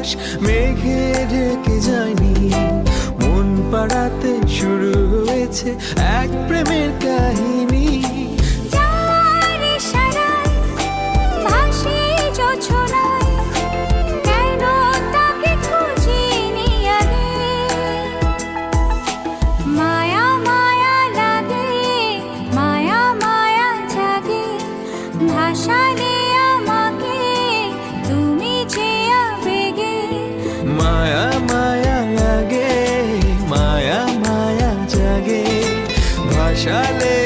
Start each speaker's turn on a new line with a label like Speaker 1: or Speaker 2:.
Speaker 1: আকাশ মেঘে ঢেকে যায়নি। মন পাড়াতে শুরু হয়েছে এক প্রেমের কাহিনী।
Speaker 2: যার ইশারায় ভাসি জোছনায়, কেন তাকে খুঁজিনি আগে। মায়া মায়া লাগে, মায়া মায়া জাগে, ভাসালে আমাকে তুমি যে আবেগে।
Speaker 1: মায়া মায়া লাগে, মায়া মায়া জাগে, ভাসালে